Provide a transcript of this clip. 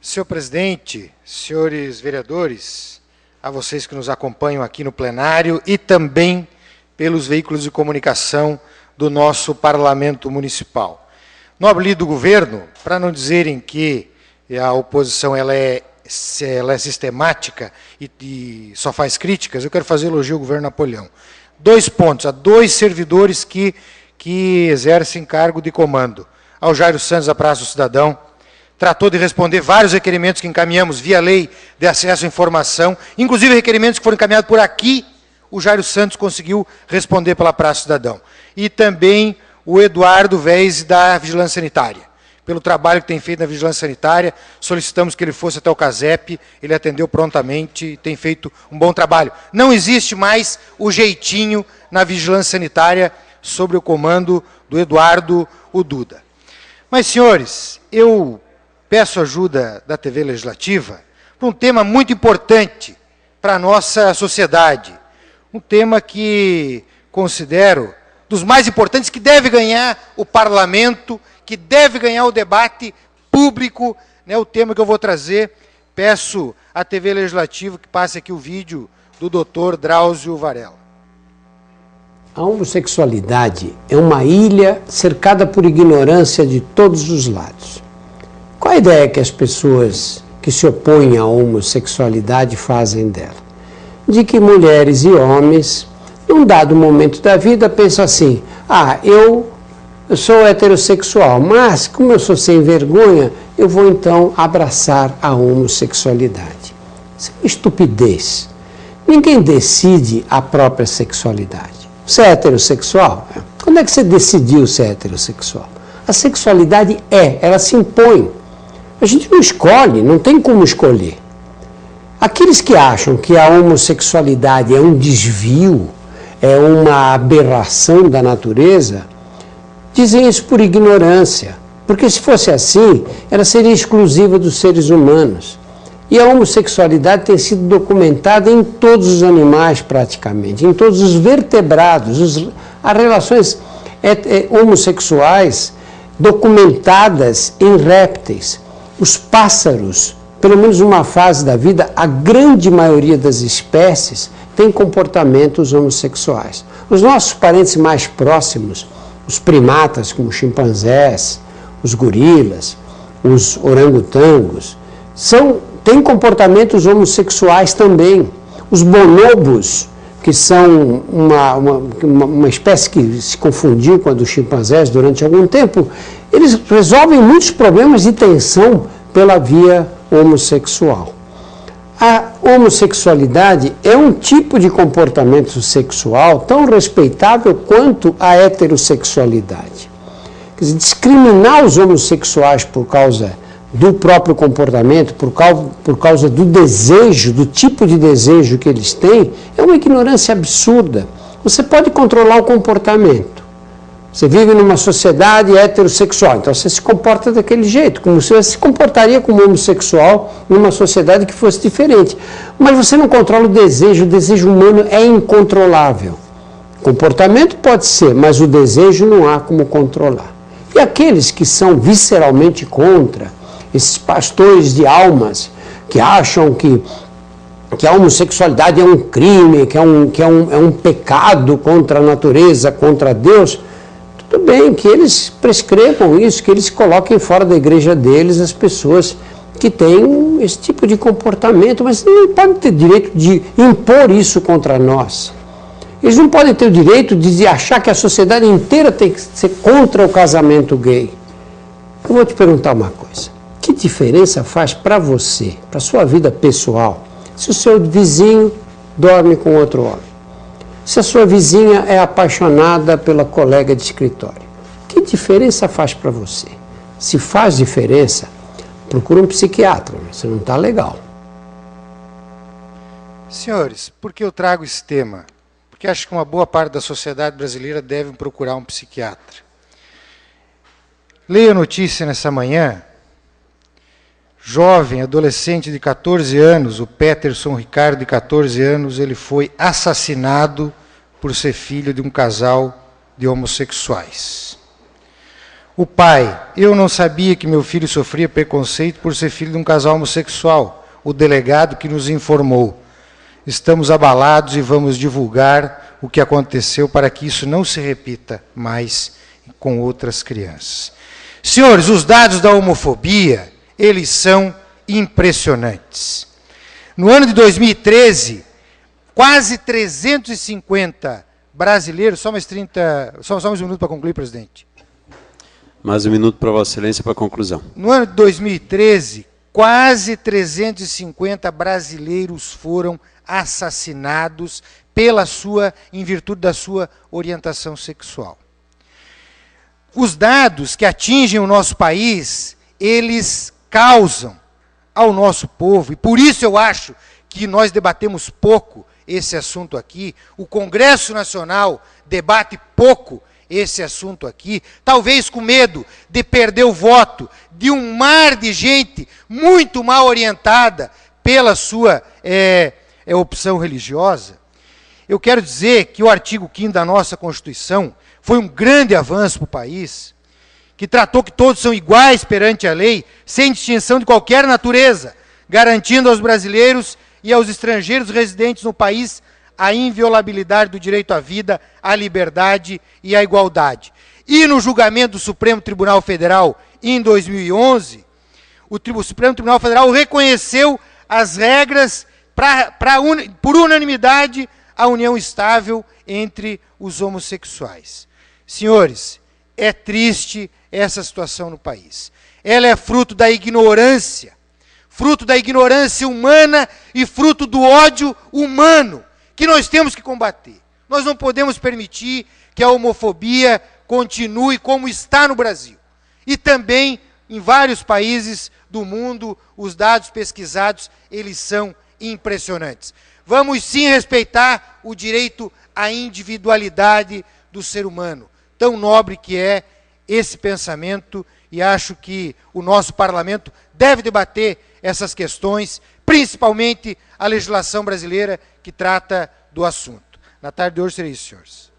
Senhor presidente, senhores vereadores, a vocês que nos acompanham aqui no plenário e também pelos veículos de comunicação do nosso parlamento municipal. Nobre líder do governo, para não dizerem que a oposição ela é sistemática e só faz críticas, eu quero fazer elogio ao governo Napoleão. 2 pontos, a 2 servidores que exercem cargo de comando. Ao Jairo Santos, da Praça do Cidadão, tratou de responder vários requerimentos que encaminhamos via lei de acesso à informação, inclusive requerimentos que foram encaminhados por aqui, o Jairo Santos conseguiu responder pela Praça do Cidadão. E também o Eduardo Vez, da Vigilância Sanitária. Pelo trabalho que tem feito na Vigilância Sanitária, solicitamos que ele fosse até o CASEP, ele atendeu prontamente e tem feito um bom trabalho. Não existe mais o jeitinho na Vigilância Sanitária sobre o comando do Eduardo Duda. Mas, senhores, eu peço ajuda da TV Legislativa para um tema muito importante para a nossa sociedade. Um tema que considero dos mais importantes, que deve ganhar o parlamento, que deve ganhar o debate público, né, o tema que eu vou trazer. Peço à TV Legislativa que passe aqui o vídeo do Dr. Drauzio Varela. A homossexualidade é uma ilha cercada por ignorância de todos os lados. Qual a ideia que as pessoas que se opõem à homossexualidade fazem dela? De que mulheres e homens, num dado momento da vida, pensam assim: eu sou heterossexual, mas como eu sou sem vergonha, eu vou então abraçar a homossexualidade. Isso é uma estupidez. Ninguém decide a própria sexualidade. Você é heterossexual? Quando é que você decidiu ser heterossexual? A sexualidade ela se impõe. A gente não escolhe, não tem como escolher. Aqueles que acham que a homossexualidade é um desvio, é uma aberração da natureza, dizem isso por ignorância. Porque se fosse assim, ela seria exclusiva dos seres humanos. E a homossexualidade tem sido documentada em todos os animais, praticamente, em todos os vertebrados. As relações homossexuais documentadas em répteis. Os pássaros, pelo menos uma fase da vida, a grande maioria das espécies tem comportamentos homossexuais. Os nossos parentes mais próximos, os primatas, como os chimpanzés, os gorilas, os orangotangos, têm comportamentos homossexuais também. Os bonobos, que são uma espécie que se confundiu com a dos chimpanzés durante algum tempo, eles resolvem muitos problemas de tensão pela via homossexual. A homossexualidade é um tipo de comportamento sexual tão respeitável quanto a heterossexualidade. Quer dizer, discriminar os homossexuais por causa do próprio comportamento, por causa do desejo, do tipo de desejo que eles têm, é uma ignorância absurda. Você pode controlar o comportamento. Você vive numa sociedade heterossexual, então você se comporta daquele jeito, como se você se comportaria como homossexual numa sociedade que fosse diferente. Mas você não controla o desejo humano é incontrolável. O comportamento pode ser, mas o desejo não há como controlar. E aqueles que são visceralmente contra, esses pastores de almas, que acham que a homossexualidade é um crime, que é um pecado contra a natureza, contra Deus, tudo bem que eles prescrevam isso, que eles coloquem fora da igreja deles as pessoas que têm esse tipo de comportamento, mas não podem ter direito de impor isso contra nós. Eles não podem ter o direito de achar que a sociedade inteira tem que ser contra o casamento gay. Eu vou te perguntar uma coisa. Que diferença faz para você, para a sua vida pessoal, se o seu vizinho dorme com outro homem? Se a sua vizinha é apaixonada pela colega de escritório? Que diferença faz para você? Se faz diferença, procura um psiquiatra, você não está legal. Senhores, por que eu trago esse tema? Porque acho que uma boa parte da sociedade brasileira deve procurar um psiquiatra. Leio a notícia nessa manhã. Jovem, adolescente de 14 anos, o Peterson Ricardo, de 14 anos, ele foi assassinado por ser filho de um casal de homossexuais. O pai: eu não sabia que meu filho sofria preconceito por ser filho de um casal homossexual. O delegado que nos informou. Estamos abalados e vamos divulgar o que aconteceu para que isso não se repita mais com outras crianças. Senhores, os dados da homofobia, eles são impressionantes. No ano de 2013, quase 350 brasileiros, só mais um minuto para concluir, presidente. Mais um minuto para Vossa Excelência para a conclusão. No ano de 2013, quase 350 brasileiros foram assassinados em virtude da sua orientação sexual. Os dados que atingem o nosso país, eles causam ao nosso povo, e por isso eu acho que nós debatemos pouco esse assunto aqui, o Congresso Nacional debate pouco esse assunto aqui, talvez com medo de perder o voto de um mar de gente muito mal orientada pela sua opção religiosa. Eu quero dizer que o artigo 5º da nossa Constituição foi um grande avanço para o país, que tratou que todos são iguais perante a lei, sem distinção de qualquer natureza, garantindo aos brasileiros e aos estrangeiros residentes no país a inviolabilidade do direito à vida, à liberdade e à igualdade. E no julgamento do Supremo Tribunal Federal, em 2011, o Supremo Tribunal Federal reconheceu as regras por unanimidade a união estável entre os homossexuais. Senhores, é triste essa situação no país. Ela é fruto da ignorância humana e fruto do ódio humano que nós temos que combater. Nós não podemos permitir que a homofobia continue como está no Brasil. E também em vários países do mundo, os dados pesquisados, eles são impressionantes. Vamos sim respeitar o direito à individualidade do ser humano, tão nobre que é esse pensamento, e acho que o nosso parlamento deve debater essas questões, principalmente a legislação brasileira que trata do assunto. Na tarde de hoje será isso, senhores.